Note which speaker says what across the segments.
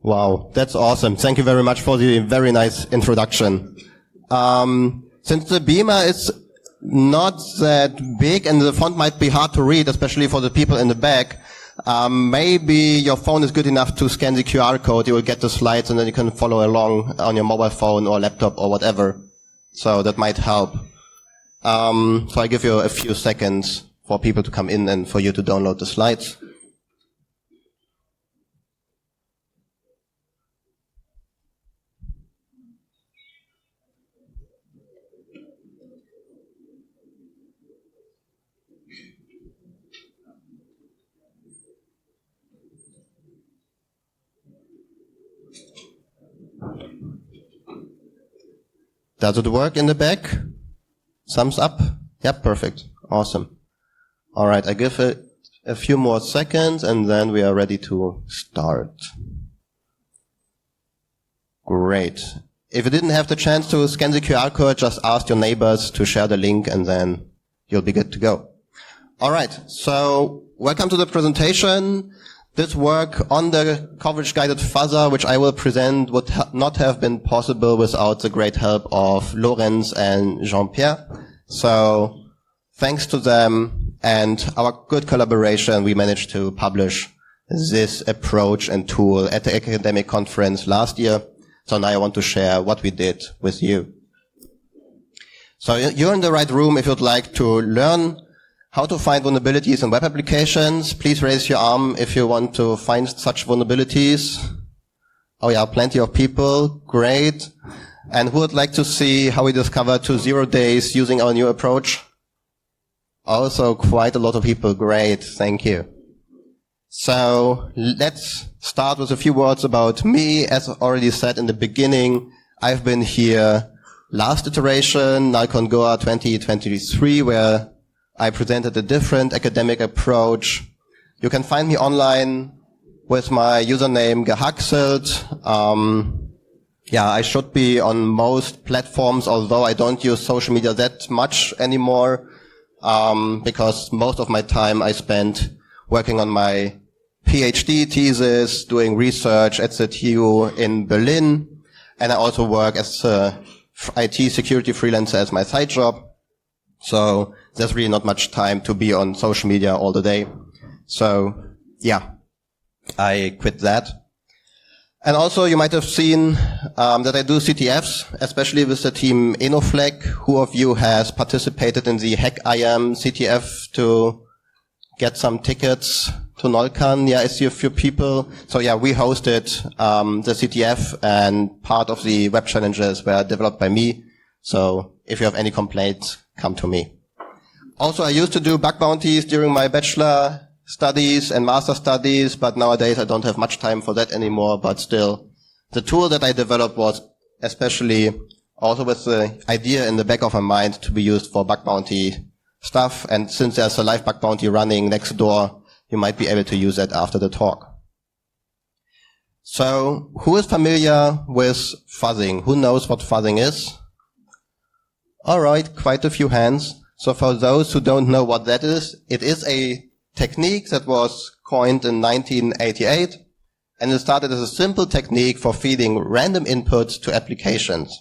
Speaker 1: Wow, that's awesome. Thank you very much for the very nice introduction. Since the beamer is not that big and the font might be hard to read, especially for the people in the back, maybe your phone is good enough to scan the QR code. You will get the slides and then you can follow along on your mobile phone or laptop or whatever. So that might help. So I give you a few seconds for people to come in and for you to download the slides. Does it work in the back? Thumbs up? Yep, perfect. Awesome. All right, I give it a few more seconds and then we are ready to start. Great. If you didn't have the chance to scan the QR code, just ask your neighbors to share the link and then you'll be good to go. All right, so welcome to the presentation. This work on the coverage-guided fuzzer, which I will present, would not have been possible without the great help of Lorenz and Jean-Pierre. So thanks to them and our good collaboration, we managed to publish this approach and tool at the academic conference last year. So now I want to share what we did with you. So you're in the right room if you'd like to learn how to find vulnerabilities in web applications. Please raise your arm if you want to find such vulnerabilities. Oh yeah, plenty of people. Great. And who would like to see how we discovered 0 days using our new approach? Also quite a lot of people. Great. Thank you. So let's start with a few words about me. As already said in the beginning, I've been here last iteration, Nullcon Goa 2023, where I presented a different academic approach. You can find me online with my username Gehaxelt. Yeah, I should be on most platforms, although I don't use social media that much anymore, because most of my time I spent working on my PhD thesis, doing research at the TU in Berlin, and I also work as a IT security freelancer as my side job. So there's really not much time to be on social media all the day. So yeah, I quit that. And also you might have seen that I do CTFs, especially with the team Enoflag. Who of you has participated in the Hack IAM CTF to get some tickets to Nullcon? Yeah, I see a few people. So yeah, we hosted the CTF and part of the web challenges were developed by me. So if you have any complaints, come to me. Also, I used to do bug bounties during my bachelor studies and master studies, but nowadays I don't have much time for that anymore. But still, the tool that I developed was especially also with the idea in the back of my mind to be used for bug bounty stuff. And since there's a live bug bounty running next door, you might be able to use that after the talk. So, who is familiar with fuzzing? Who knows what fuzzing is? All right, quite a few hands. So for those who don't know what that is, it is a technique that was coined in 1988, and it started as a simple technique for feeding random inputs to applications.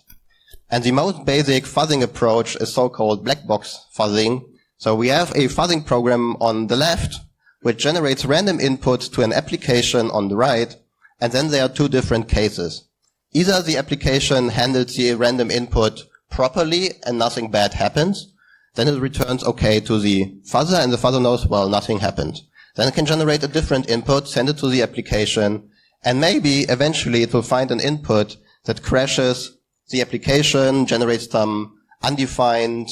Speaker 1: And the most basic fuzzing approach is so-called black box fuzzing. So we have a fuzzing program on the left, which generates random inputs to an application on the right, and then there are two different cases. Either the application handles the random input properly and nothing bad happens, then it returns okay to the fuzzer and the fuzzer knows, well, nothing happened. Then it can generate a different input, send it to the application, and maybe eventually it will find an input that crashes the application, generates some undefined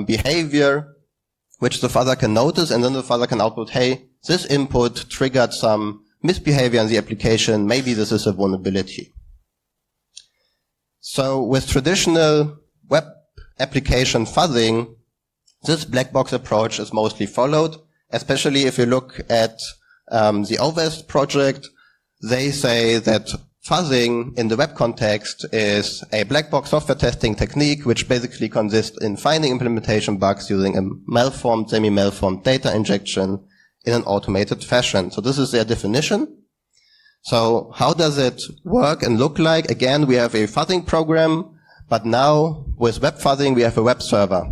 Speaker 1: behavior, which the fuzzer can notice, and then the fuzzer can output, hey, this input triggered some misbehavior in the application, maybe this is a vulnerability. So with traditional web application fuzzing, this black box approach is mostly followed, especially if you look at the WFuzz project. They say that fuzzing in the web context is a black box software testing technique, which basically consists in finding implementation bugs using a malformed, semi-malformed data injection in an automated fashion. So this is their definition. So how does it work and look like? Again, we have a fuzzing program, but now with web fuzzing, we have a web server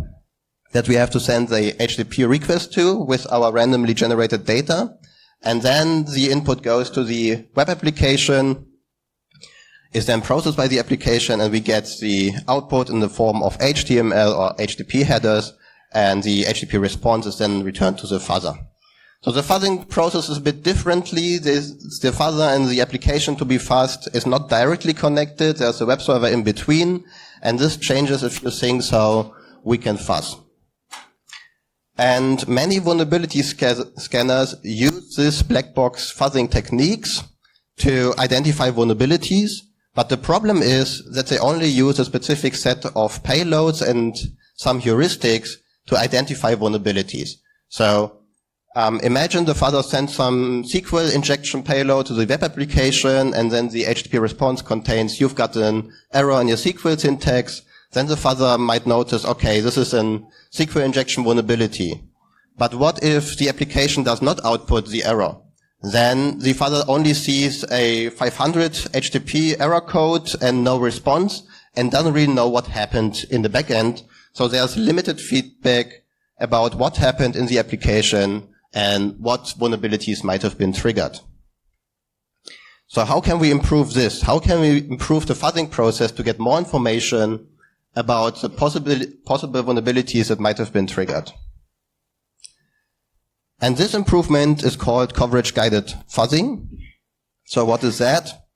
Speaker 1: that we have to send the HTTP request to with our randomly generated data. And then the input goes to the web application, is then processed by the application, and we get the output in the form of HTML or HTTP headers, and the HTTP response is then returned to the fuzzer. So the fuzzing process is a bit differently. The fuzzer and the application to be fuzzed is not directly connected. There's a web server in between, and this changes a few things how we can fuzz. And many vulnerability scanners use this black box fuzzing techniques to identify vulnerabilities, but the problem is that they only use a specific set of payloads and some heuristics to identify vulnerabilities. So imagine the fuzzer sends some SQL injection payload to the web application, and then the HTTP response contains, you've got an error in your SQL syntax. Then the fuzzer might notice, okay, this is an SQL injection vulnerability. But what if the application does not output the error? Then the fuzzer only sees a 500 HTTP error code and no response, and doesn't really know what happened in the backend. So there's limited feedback about what happened in the application and what vulnerabilities might have been triggered. So how can we improve this? How can we improve the fuzzing process to get more information about the possible vulnerabilities that might have been triggered? And this improvement is called coverage-guided fuzzing. So what is that?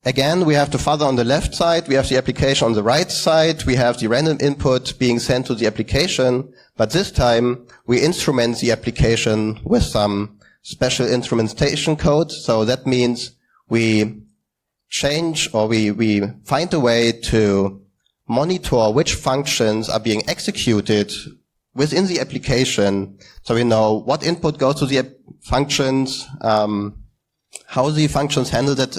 Speaker 1: Again, we have the fuzzer on the left side, we have the application on the right side, we have the random input being sent to the application, but this time we instrument the application with some special instrumentation code. So that means we change, or we find a way to monitor which functions are being executed within the application. So we know what input goes to the functions, how the functions handle that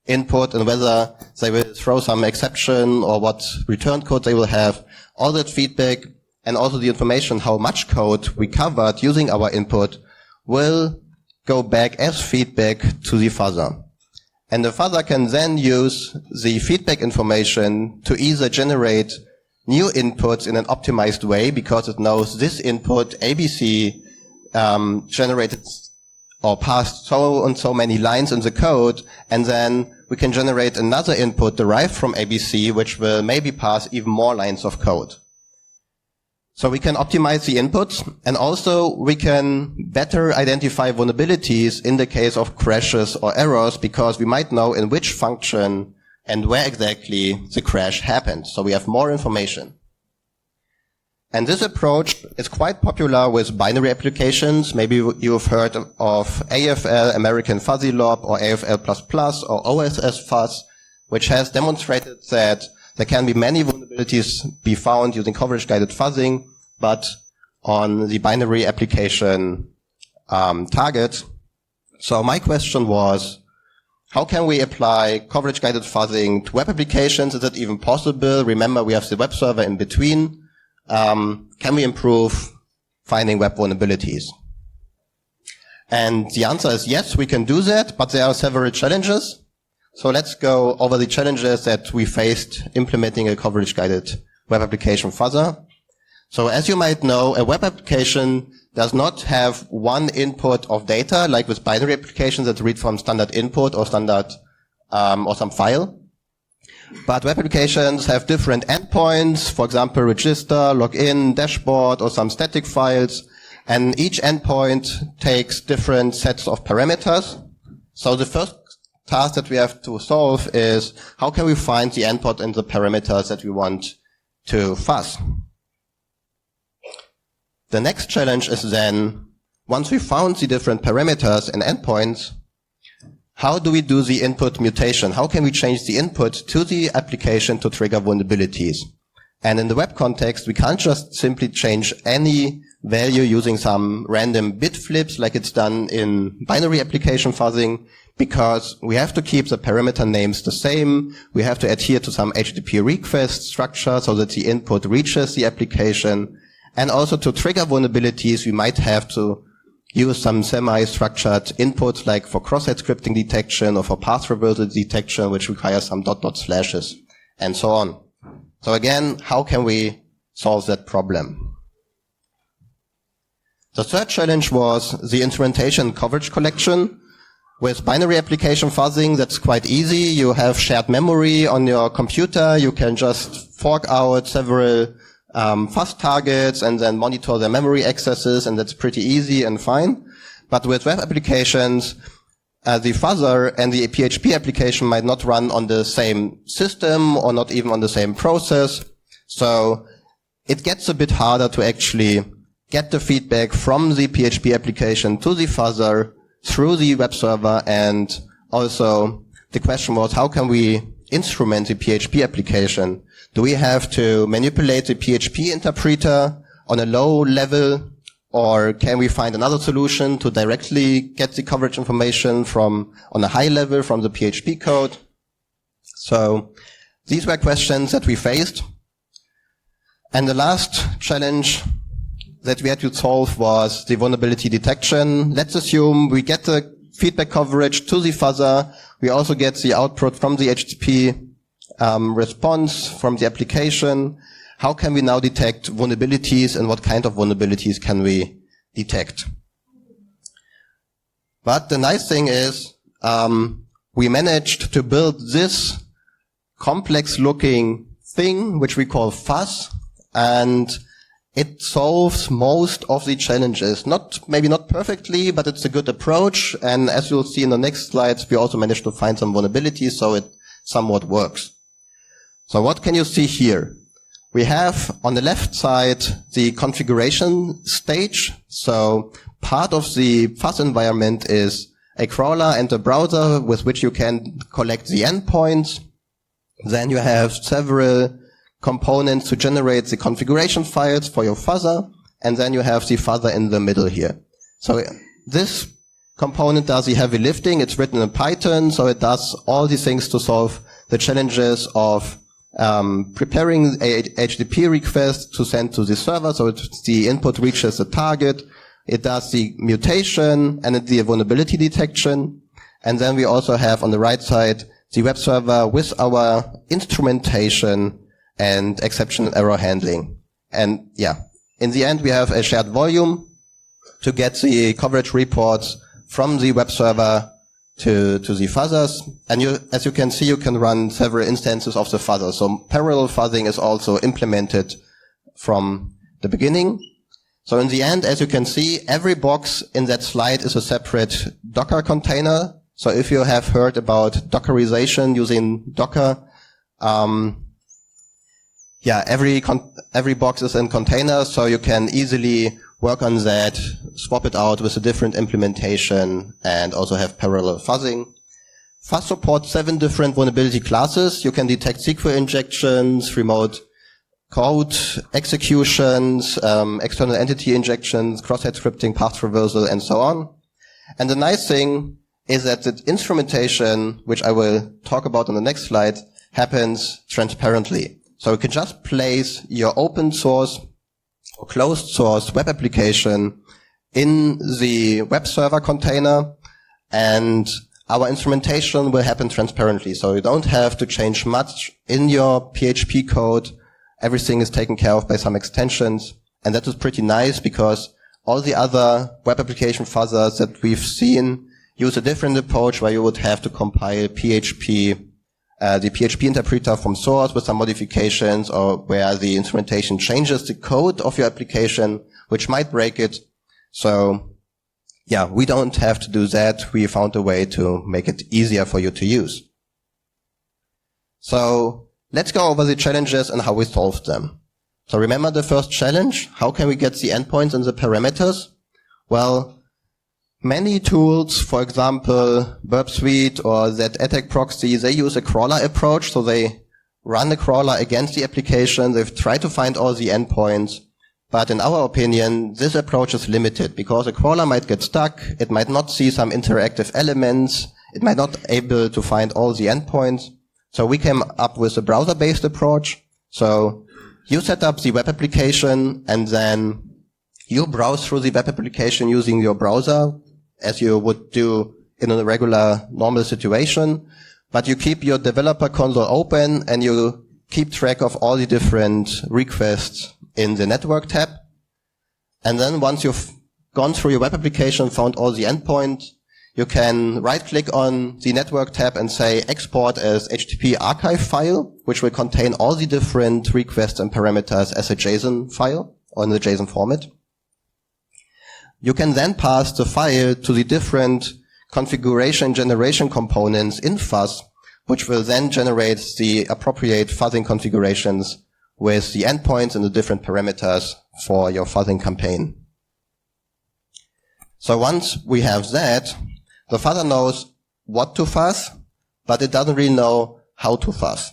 Speaker 1: input, and whether they will throw some exception or what return code they will have. All that feedback and also the information how much code we covered using our input will go back as feedback to the fuzzer. And the fuzzer can then use the feedback information to either generate new inputs in an optimized way, because it knows this input, ABC, generated or passed so and so many lines in the code, and then we can generate another input derived from ABC, which will maybe pass even more lines of code. So we can optimize the inputs, and also we can better identify vulnerabilities in the case of crashes or errors, because we might know in which function and where exactly the crash happened. So we have more information. And this approach is quite popular with binary applications. Maybe you've heard of AFL, American Fuzzy Lob, or AFL++, or OSS Fuzz, which has demonstrated that there can be many vulnerabilities be found using coverage-guided fuzzing, but on the binary application target. So my question was, how can we apply coverage-guided fuzzing to web applications? Is it even possible? Remember, we have the web server in between. Can we improve finding web vulnerabilities? And the answer is yes, we can do that, but there are several challenges. So let's go over the challenges that we faced implementing a coverage-guided web application fuzzer. So as you might know, a web application does not have one input of data, like with binary applications that read from standard input or standard, or some file. But web applications have different endpoints, for example, register, login, dashboard, or some static files. And each endpoint takes different sets of parameters. So the first task that we have to solve is, how can we find the endpoint and the parameters that we want to fuzz? The next challenge is then, once we found the different parameters and endpoints, how do we do the input mutation? How can we change the input to the application to trigger vulnerabilities? And in the web context, we can't just simply change any value using some random bit flips like it's done in binary application fuzzing, because we have to keep the parameter names the same. We have to adhere to some HTTP request structure so that the input reaches the application. And also to trigger vulnerabilities, we might have to use some semi-structured inputs like for cross-site scripting detection or for path reversal detection, which requires some dot slashes and so on. So again, how can we solve that problem? The third challenge was the instrumentation coverage collection. With binary application fuzzing, that's quite easy. You have shared memory on your computer. You can just fork out several fuzz targets and then monitor their memory accesses, and that's pretty easy and fine. But with web applications, the fuzzer and the PHP application might not run on the same system or not even on the same process. So it gets a bit harder to actually get the feedback from the PHP application to the fuzzer through the web server. And also the question was, how can we instrument the PHP application? Do we have to manipulate the PHP interpreter on a low level, or can we find another solution to directly get the coverage information from on a high level from the PHP code? So these were questions that we faced. And the last challenge that we had to solve was the vulnerability detection. Let's assume we get the feedback coverage to the fuzzer. We also get the output from the HTTP response from the application. How can we now detect vulnerabilities, and what kind of vulnerabilities can we detect? But the nice thing is we managed to build this complex looking thing which we call fuzz, and it solves most of the challenges. Maybe not perfectly, but it's a good approach. And as you'll see in the next slides, we also managed to find some vulnerabilities, so it somewhat works. So what can you see here? We have on the left side the configuration stage. So part of the fuzz environment is a crawler and a browser with which you can collect the endpoints. Then you have several components to generate the configuration files for your fuzzer, and then you have the fuzzer in the middle here. So this component does the heavy lifting. It's written in Python, so it does all these things to solve the challenges of preparing a HTTP request to send to the server, so the input reaches the target. It does the mutation and the vulnerability detection. And then we also have on the right side the web server with our instrumentation and exception and error handling. And yeah, in the end, we have a shared volume to get the coverage reports from the web server to the fuzzers. And as you can see, you can run several instances of the fuzzer. So parallel fuzzing is also implemented from the beginning. So in the end, as you can see, every box in that slide is a separate Docker container. So if you have heard about Dockerization using Docker, every box is in containers, so you can easily work on that, swap it out with a different implementation, and also have parallel fuzzing. Fuzz supports 7 different vulnerability classes. You can detect SQL injections, remote code executions, external entity injections, cross-site scripting, path reversal, and so on. And the nice thing is that the instrumentation, which I will talk about on the next slide, happens transparently. So you can just place your open source or closed source web application in the web server container, and our instrumentation will happen transparently. So you don't have to change much in your PHP code. Everything is taken care of by some extensions. And that is pretty nice because all the other web application fuzzers that we've seen use a different approach where you would have to compile PHP, the PHP interpreter from source with some modifications, or where the instrumentation changes the code of your application, which might break it. So yeah, we don't have to do that. We found a way to make it easier for you to use. So let's go over the challenges and how we solved them. So remember the first challenge, how can we get the endpoints and the parameters? Well, many tools, for example, BurpSuite or that attack proxy, they use a crawler approach. So they run a crawler against the application. They've tried to find all the endpoints. But in our opinion, this approach is limited because a crawler might get stuck. It might not see some interactive elements. It might not able to find all the endpoints. So we came up with a browser-based approach. So you set up the web application, and then You browse through the web application using your browser, as you would do in a regular, normal situation, but you keep your developer console open and you keep track of all the different requests in the network tab. And then once you've gone through your web application, found all the endpoints, you can right-click on the network tab and say export as HTTP archive file, which will contain all the different requests and parameters as a JSON file or in the JSON format. You can then pass the file to the different configuration generation components in Fuzz, which will then generate the appropriate fuzzing configurations with the endpoints and the different parameters for your fuzzing campaign. So once we have that, the fuzzer knows what to fuzz, but it doesn't really know how to fuzz.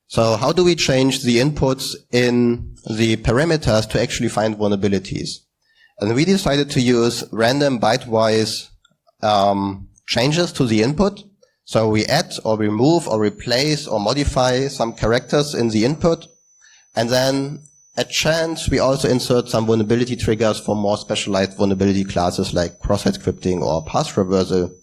Speaker 1: So how do we change the inputs in the parameters to actually find vulnerabilities? And we decided to use random byte-wise changes to the input. So we add or remove or replace or modify some characters in the input. And then at chance, we also insert some vulnerability triggers for more specialized vulnerability classes like cross-site scripting or path reversal.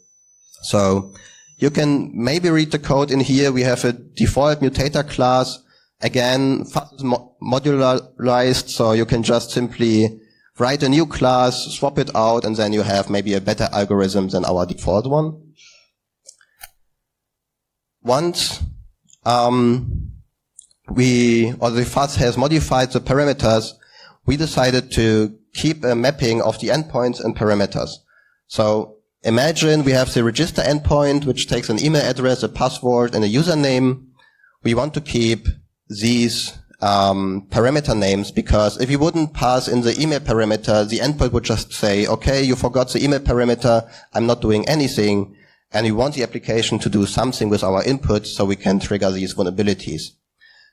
Speaker 1: So you can maybe read the code in here. We have a default mutator class. Again, Fuzz is modularized, so you can just simply write a new class, swap it out, and then you have maybe a better algorithm than our default one. Once the Fuzz has modified the parameters, we decided to keep a mapping of the endpoints and parameters. So imagine we have the register endpoint, which takes an email address, a password, and a username. We want to keep these parameter names, because if you wouldn't pass in the email parameter, the endpoint would just say, okay, you forgot the email parameter, I'm not doing anything, and we want the application to do something with our input so we can trigger these vulnerabilities.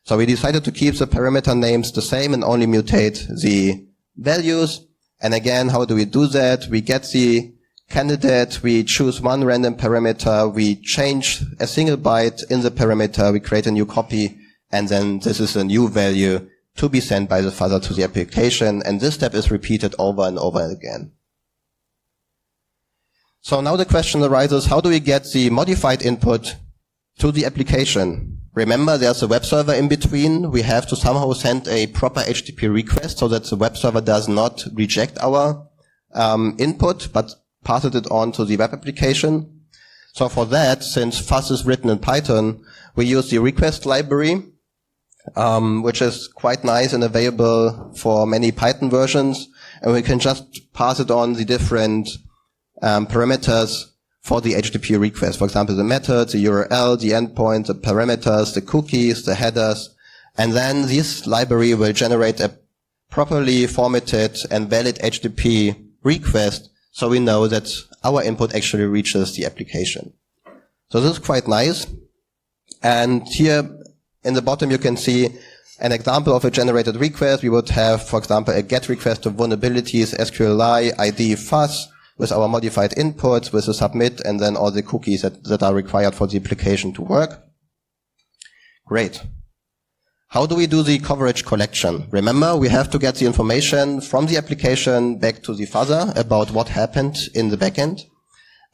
Speaker 1: So we decided to keep the parameter names the same and only mutate the values. And again, how do we do that? We get the candidate, we choose one random parameter, we change a single byte in the parameter, we create a new copy, and then this is a new value to be sent by the fuzzer to the application, and this step is repeated over and over again. So now the question arises, how do we get the modified input to the application? Remember, there's a web server in between. We have to somehow send a proper HTTP request so that the web server does not reject our input, but passes it on to the web application. So for that, since Fuzz is written in Python, we use the request library, which is quite nice and available for many Python versions. And we can just pass it on the different parameters for the HTTP request. For example, the method, the URL, the endpoint, the parameters, the cookies, the headers. And then this library will generate a properly formatted and valid HTTP request, so we know that our input actually reaches the application. So this is quite nice. And here in the bottom you can see an example of a generated request. We would have, for example, a GET request of vulnerabilities, SQLi, ID, fuzz, with our modified inputs, with a submit, and then all the cookies that are required for the application to work. Great. How do we do the coverage collection? Remember, we have to get the information from the application back to the fuzzer about what happened in the backend.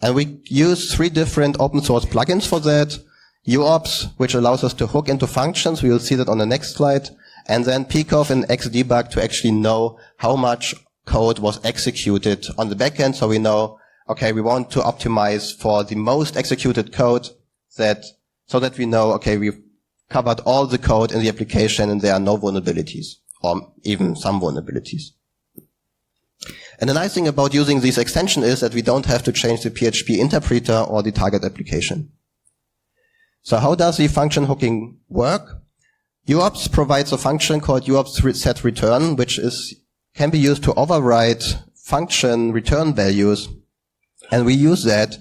Speaker 1: And we use 3 different open source plugins for that. UOps, which allows us to hook into functions. We will see that on the next slide. And then Peekov and Xdebug to actually know how much code was executed on the backend. So we know, okay, we want to optimize for the most executed code so that we know, okay, we've covered all the code in the application and there are no vulnerabilities, or even some vulnerabilities. And the nice thing about using this extension is that we don't have to change the PHP interpreter or the target application. So how does the function hooking work? UOps provides a function called UOps set return, which can be used to override function return values. And we use that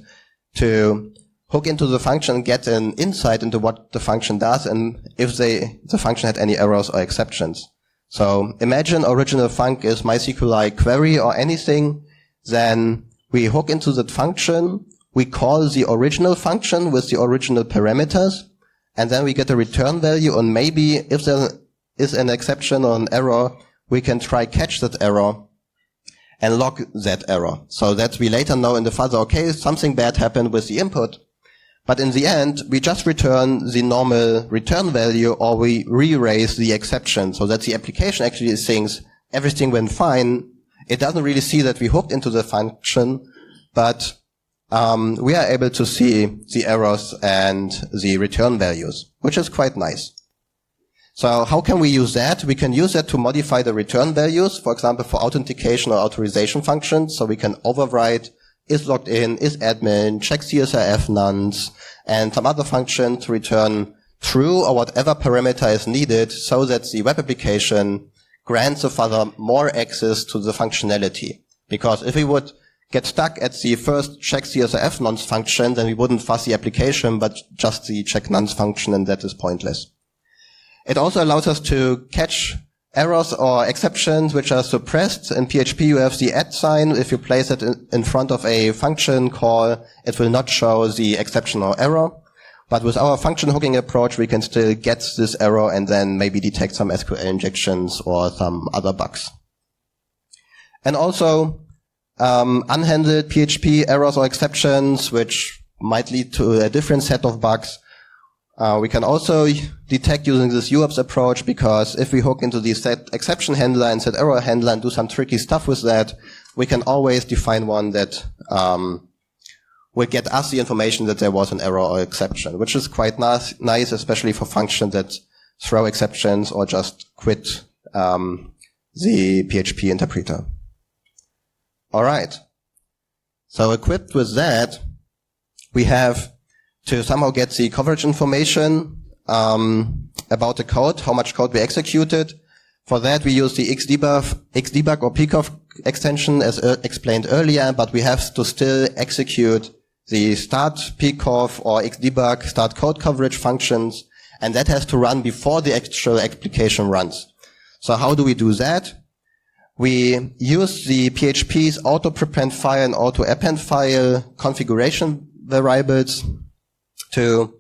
Speaker 1: to hook into the function, get an insight into what the function does, and if the function had any errors or exceptions. So imagine original func is MySQLi query or anything, then we hook into that function, we call the original function with the original parameters, and then we get a return value, and maybe if there is an exception or an error, we can try catch that error and log that error. So that we later know in the fuzzer, okay, something bad happened with the input. But in the end, we just return the normal return value, or we re-raise the exception, so that the application actually thinks everything went fine. It doesn't really see that we hooked into the function, but we are able to see the errors and the return values, which is quite nice. So how can we use that? We can use that to modify the return values, for example, for authentication or authorization functions. So we can override is logged in, is admin, check CSRF nonce, and some other function to return true or whatever parameter is needed so that the web application grants the fuzzer more access to the functionality. Because if we would get stuck at the first check CSRF nonce function, then we wouldn't fuzz the application, but just the check nonce function, and that is pointless. It also allows us to catch errors or exceptions which are suppressed. In PHP, you have the @ sign. If you place it in front of a function call, it will not show the exception or error. But with our function hooking approach, we can still get this error and then maybe detect some SQL injections or some other bugs. And also, unhandled PHP errors or exceptions, which might lead to a different set of bugs. We can also detect using this UOPS approach, because if we hook into the set exception handler and set error handler and do some tricky stuff with that, we can always define one that will get us the information that there was an error or exception, which is quite nice, especially for functions that throw exceptions or just quit the PHP interpreter. All right. So equipped with that, we have to somehow get the coverage information about the code, how much code we executed. For that, we use the xdebug or pcov extension as explained earlier, but we have to still execute the start pcov or xdebug start code coverage functions, and that has to run before the actual application runs. So how do we do that? We use the PHP's auto-prepend file and auto-append file configuration variables to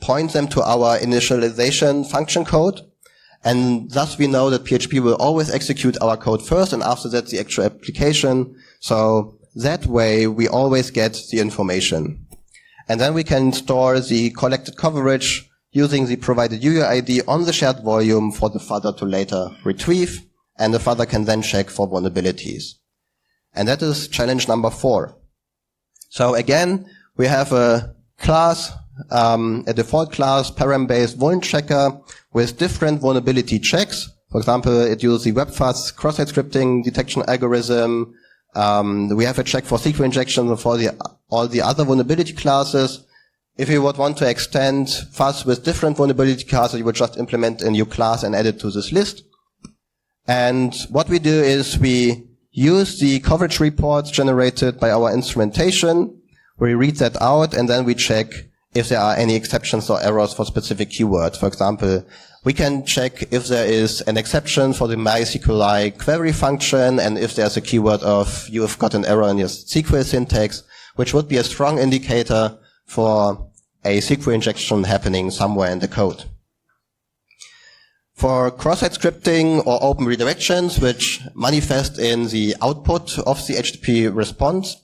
Speaker 1: point them to our initialization function code. And thus we know that PHP will always execute our code first, and after that the actual application. So that way we always get the information. And then we can store the collected coverage using the provided UUID on the shared volume for the fuzzer to later retrieve, and the fuzzer can then check for vulnerabilities. And that is challenge number 4. So again, we have a class, a default class, param-based vuln checker with different vulnerability checks. For example, it uses the WFuzz cross-site scripting detection algorithm. We have a check for SQL injection for all the other vulnerability classes. If you would want to extend fuzz with different vulnerability classes, you would just implement a new class and add it to this list. And what we do is we use the coverage reports generated by our instrumentation. We read that out, and then we check if there are any exceptions or errors for specific keywords. For example, we can check if there is an exception for the MySQLi query function, and if there's a keyword of you have got an error in your SQL syntax, which would be a strong indicator for a SQL injection happening somewhere in the code. For cross-site scripting or open redirections, which manifest in the output of the HTTP response,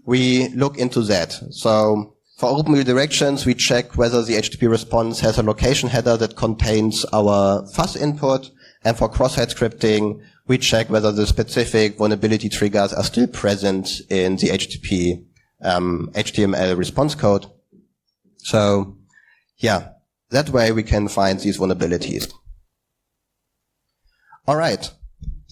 Speaker 1: we look into that. So for open redirections, we check whether the HTTP response has a location header that contains our fuzz input. And for cross-site scripting, we check whether the specific vulnerability triggers are still present in the HTTP HTML response code. So yeah, that way we can find these vulnerabilities. All right,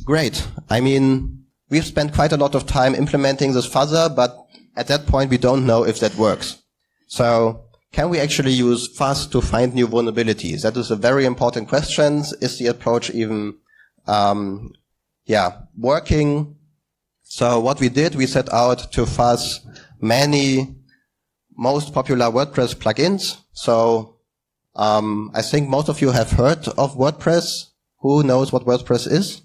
Speaker 1: great. I mean, we've spent quite a lot of time implementing this fuzzer, but at that point we don't know if that works. So can we actually use fuzz to find new vulnerabilities? That is a very important question. Is the approach even working? So what we did, we set out to fuzz many most popular WordPress plugins. So I think most of you have heard of WordPress. Who knows what WordPress is?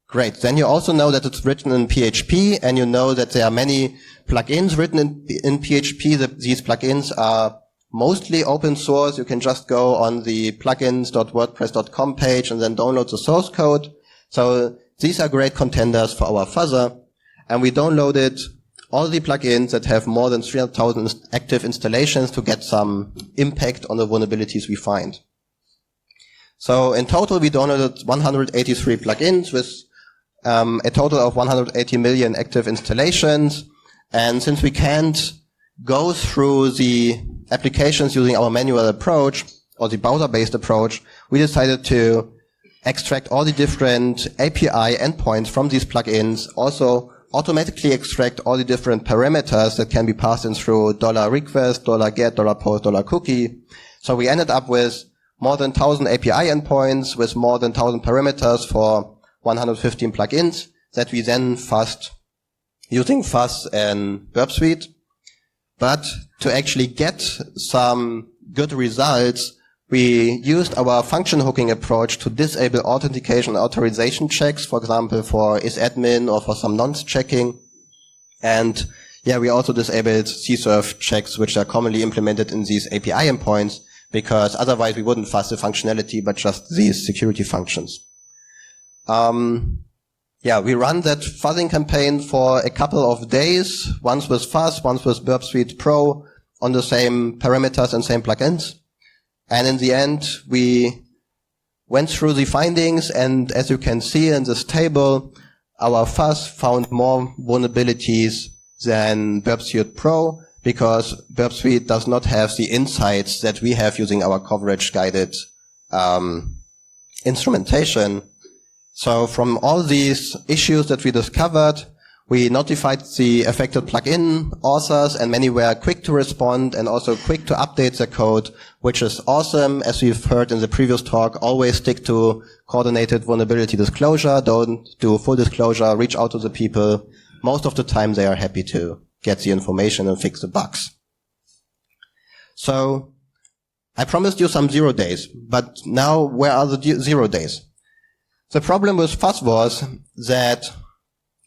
Speaker 1: Great. Then you also know that it's written in PHP, and you know that there are many plugins written in PHP. These plugins are mostly open source. You can just go on the plugins.wordpress.com page and then download the source code. So these are great contenders for our fuzzer, and we downloaded all the plugins that have more than 300,000 active installations to get some impact on the vulnerabilities we find. So in total, we downloaded 183 plugins with a total of 180 million active installations. And since we can't go through the applications using our manual approach or the browser-based approach, we decided to extract all the different API endpoints from these plugins, also automatically extract all the different parameters that can be passed in through $request, $get, $post, $cookie. So we ended up with more than 1,000 API endpoints with more than 1,000 parameters for 115 plugins that we then fuzzed using fuzz and BurpSuite. But to actually get some good results, we used our function hooking approach to disable authentication and authorization checks, for example, for isAdmin or for some nonce checking. And yeah, we also disabled cserv checks, which are commonly implemented in these API endpoints, because otherwise we wouldn't fuzz the functionality, but just these security functions. Yeah, we run that fuzzing campaign for a couple of days, once with fuzz, once with BurpSuite Pro, on the same parameters and same plugins. And in the end, we went through the findings, and as you can see in this table, our fuzz found more vulnerabilities than BurpSuite Pro, because BurpSuite does not have the insights that we have using our coverage-guided instrumentation. So from all these issues that we discovered, we notified the affected plugin authors, and many were quick to respond and also quick to update their code, which is awesome. As we've heard in the previous talk, always stick to coordinated vulnerability disclosure. Don't do full disclosure. Reach out to the people. Most of the time, they are happy to get the information and fix the bugs. So I promised you some 0 days, but now where are the 0 days? The problem with fuzz was that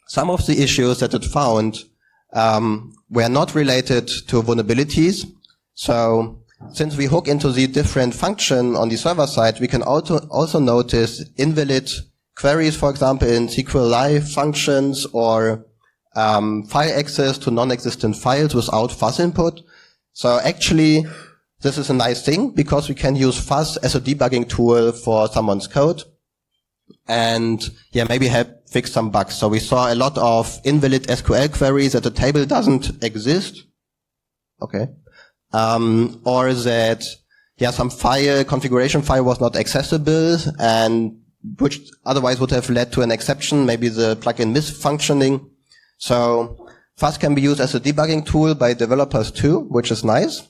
Speaker 1: some of the issues that it found were not related to vulnerabilities. So since we hook into the different function on the server side, we can also notice invalid queries, for example, in SQLi functions, or file access to non-existent files without fuzz input. So actually, this is a nice thing because we can use fuzz as a debugging tool for someone's code. And yeah, maybe help fix some bugs. So we saw a lot of invalid SQL queries that the table doesn't exist. Okay. Or that, yeah, some configuration file was not accessible, and which otherwise would have led to an exception, maybe the plugin misfunctioning. So fuzz can be used as a debugging tool by developers too, which is nice.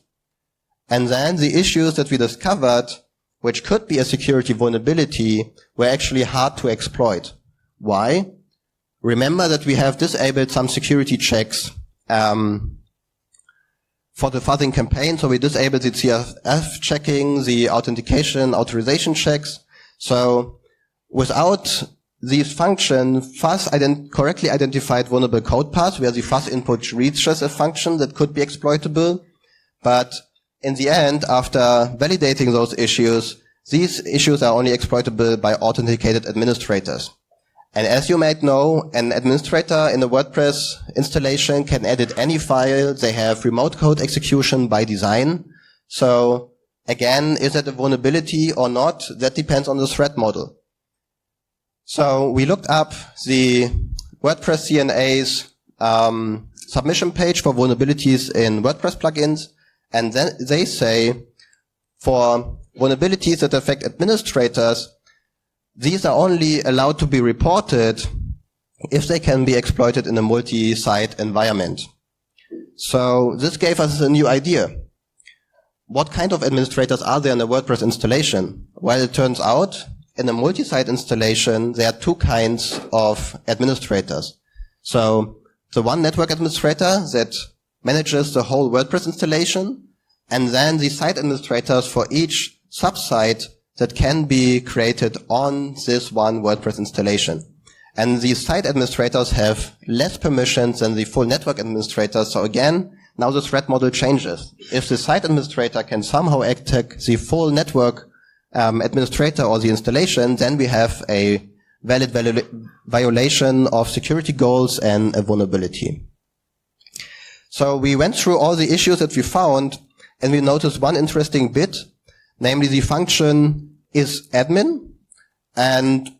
Speaker 1: And then the issues that we discovered, which could be a security vulnerability, were actually hard to exploit. Why? Remember that we have disabled some security checks for the fuzzing campaign. So we disabled the CFF checking, the authentication, authorization checks. So without these functions, fuzz correctly identified vulnerable code paths where the fuzz input reaches a function that could be exploitable. But in the end, after validating those issues, these issues are only exploitable by authenticated administrators. And as you might know, an administrator in a WordPress installation can edit any file. They have remote code execution by design. So again, is that a vulnerability or not? That depends on the threat model. So we looked up the WordPress CNA's submission page for vulnerabilities in WordPress plugins. And then they say, for vulnerabilities that affect administrators, these are only allowed to be reported if they can be exploited in a multi-site environment. So this gave us a new idea. What kind of administrators are there in a WordPress installation? Well, it turns out in a multi-site installation, there are two kinds of administrators. So the one network administrator that manages the whole WordPress installation, and then the site administrators for each sub-site that can be created on this one WordPress installation. And these site administrators have less permissions than the full network administrators. So again, now the threat model changes. If the site administrator can somehow attack the full network administrator or the installation, then we have a valid violation of security goals and a vulnerability. So we went through all the issues that we found, and we noticed one interesting bit, namely the function isAdmin, and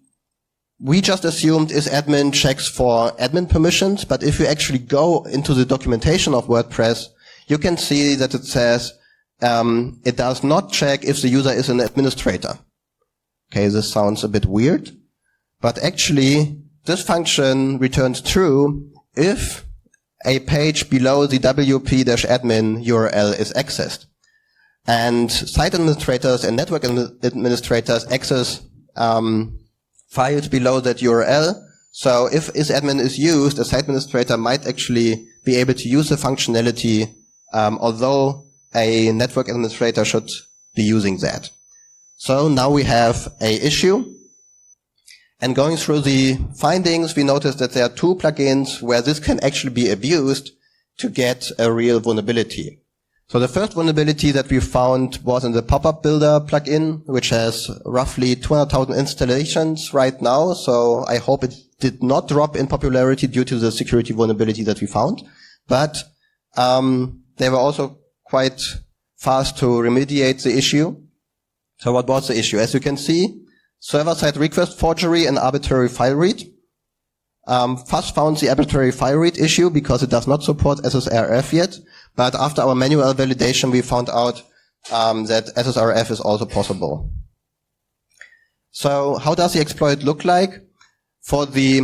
Speaker 1: we just assumed isAdmin checks for admin permissions, but if you actually go into the documentation of WordPress, you can see that it says it does not check if the user is an administrator. Okay, this sounds a bit weird, but actually this function returns true if a page below the wp-admin URL is accessed. And site administrators and network administrators access files below that URL. So if isAdmin is used, a site administrator might actually be able to use the functionality, although a network administrator should be using that. So now we have a issue. And going through the findings, we noticed that there are two plugins where this can actually be abused to get a real vulnerability. So the first vulnerability that we found was in the pop-up builder plugin, which has roughly 200,000 installations right now. So I hope it did not drop in popularity due to the security vulnerability that we found. But they were also quite fast to remediate the issue. So what was the issue? As you can see, server-side request forgery and arbitrary file read. FUZZ found the arbitrary file read issue because it does not support SSRF yet. But after our manual validation, we found out that SSRF is also possible. So how does the exploit look like? For the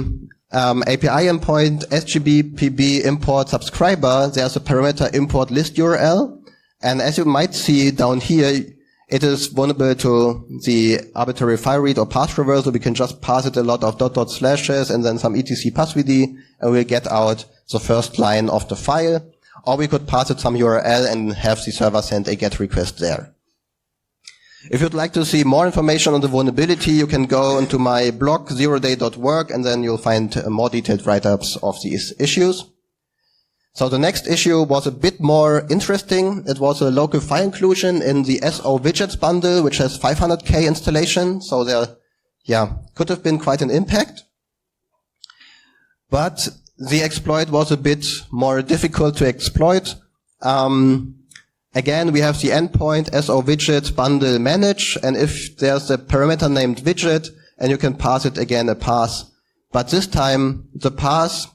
Speaker 1: API endpoint sgb-pb import subscriber, there's a parameter import list URL. And as you might see down here, it is vulnerable to the arbitrary file read or path reversal. We can just pass it a lot of dot slashes and then some etc passwd, and we'll get out the first line of the file. Or we could pass it some URL and have the server send a GET request there. If you'd like to see more information on the vulnerability, you can go into my blog, zeroday.work, and then you'll find more detailed write-ups of these issues. So the next issue was a bit more interesting. It was a local file inclusion in the SO widgets bundle, which has 500K installation. So there, could have been quite an impact. But the exploit was a bit more difficult to exploit. Again, we have the endpoint SO widget bundle manage, and if there's a parameter named widget, and you can pass it again a path. But this time, the path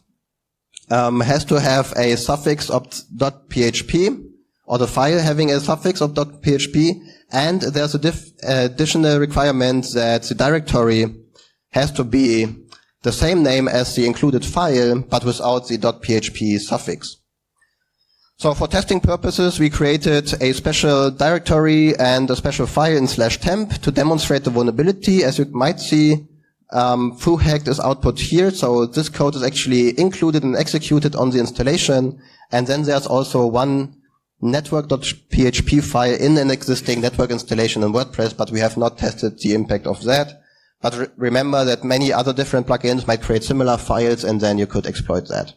Speaker 1: has to have a suffix of .php, or the file having a suffix of .php, and there's a additional requirement that the directory has to be the same name as the included file, but without the .php suffix. So for testing purposes, we created a special directory and a special file in /temp to demonstrate the vulnerability. As you might see, foo-hacked is output here. So this code is actually included and executed on the installation. And then there's also one network.php file in an existing network installation in WordPress, but we have not tested the impact of that. But remember that many other different plugins might create similar files, and then you could exploit that.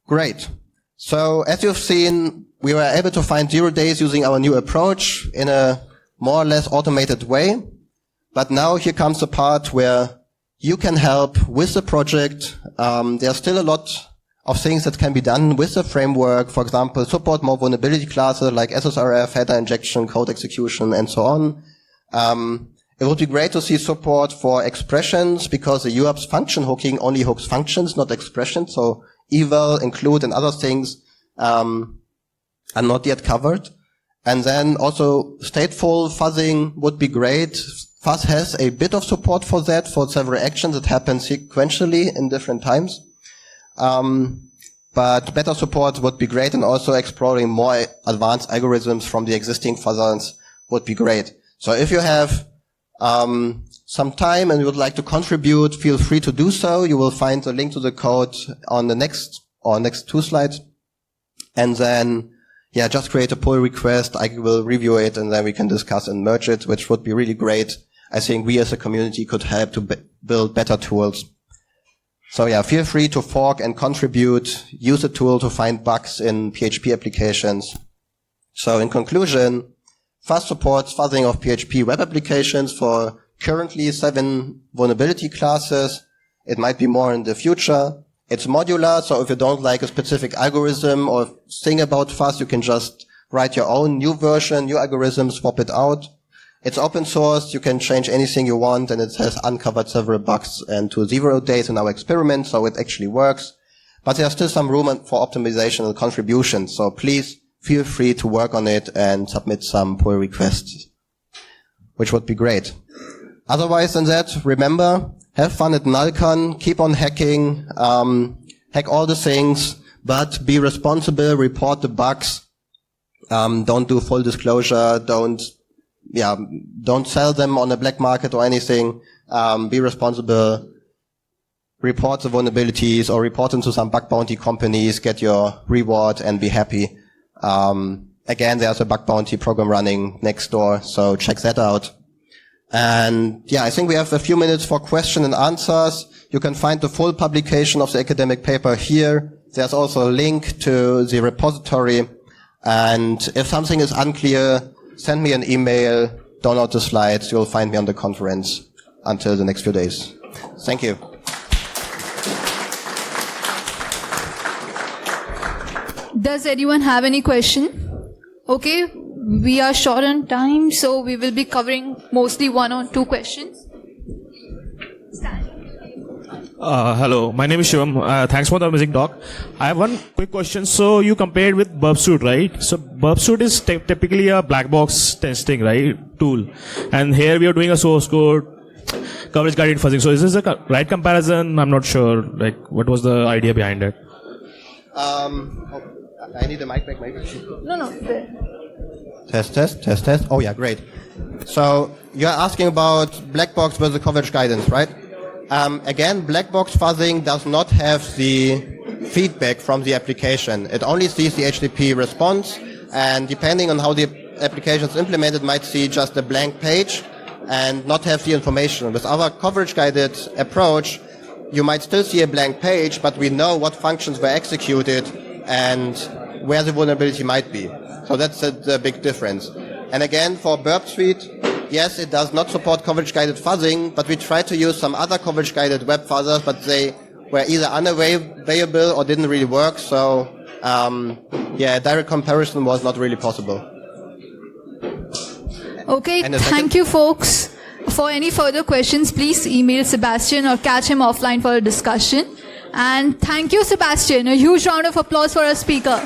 Speaker 1: Great. So as you've seen, we were able to find 0 days using our new approach in a more or less automated way. But now here comes the part where you can help with the project. There's still a lot of things that can be done with the framework. For example, support more vulnerability classes like SSRF, header injection, code execution, and so on. It would be great to see support for expressions because the UAPS function hooking only hooks functions, not expressions. So eval, include, and other things are not yet covered. And then also stateful fuzzing would be great. Fuzz has a bit of support for that, for several actions that happen sequentially in different times. But better support would be great, and also exploring more advanced algorithms from the existing fuzzers would be great. So if you have some time and you would like to contribute, feel free to do so. You will find the link to the code on the next 2 slides. And then, just create a pull request. I will review it, and then we can discuss and merge it, which would be really great. I think we as a community could help to build better tools. So feel free to fork and contribute. Use the tool to find bugs in PHP applications. So in conclusion, Fuzz supports fuzzing of PHP web applications for currently 7 vulnerability classes. It might be more in the future. It's modular, so if you don't like a specific algorithm or thing about fuzz, you can just write your own new version, new algorithm, swap it out. It's open source, you can change anything you want, and it has uncovered several bugs and to 0 days in our experiment, so it actually works. But there's still some room for optimization and contribution, so please feel free to work on it and submit some pull requests, which would be great. Otherwise than that, remember, have fun at Nullcon, keep on hacking, hack all the things, but be responsible, report the bugs, don't do full disclosure, don't sell them on the black market or anything, be responsible, report the vulnerabilities or report them to some bug bounty companies, get your reward and be happy. Again, there's a bug bounty program running next door, so check that out. And yeah, I think we have a few minutes for question and answers. You can find the full publication of the academic paper here. There's also a link to the repository. And if something is unclear, send me an email, download the slides. You'll find me on the conference until the next few days. Thank you.
Speaker 2: Does anyone have any question? Okay, we are short on time, so we will be covering mostly 1 or 2 questions.
Speaker 3: Hello, my name is Shivam. Thanks for the amazing talk. I have one quick question. So you compared with BurpSuite, right? So BurpSuite is typically a black box testing, right, tool. And here we are doing a source code coverage guided fuzzing. So is this a right comparison? I'm not sure. Like, what was the idea behind it?
Speaker 1: I need a mic back, maybe.
Speaker 2: No.
Speaker 1: Test. Oh yeah, great. So you're asking about black box versus coverage guidance, right? Again, black box fuzzing does not have the feedback from the application. It only sees the HTTP response, and depending on how the application is implemented, might see just a blank page and not have the information. With our coverage guided approach, you might still see a blank page, but we know what functions were executed and where the vulnerability might be. So that's the big difference. And again, for BurpSuite, yes, it does not support coverage-guided fuzzing, but we tried to use some other coverage-guided web fuzzers, but they were either unavailable or didn't really work. So, direct comparison was not really possible.
Speaker 2: Okay, thank you, folks. For any further questions, please email Sebastian or catch him offline for a discussion. And thank you, Sebastian. A huge round of applause for our speaker.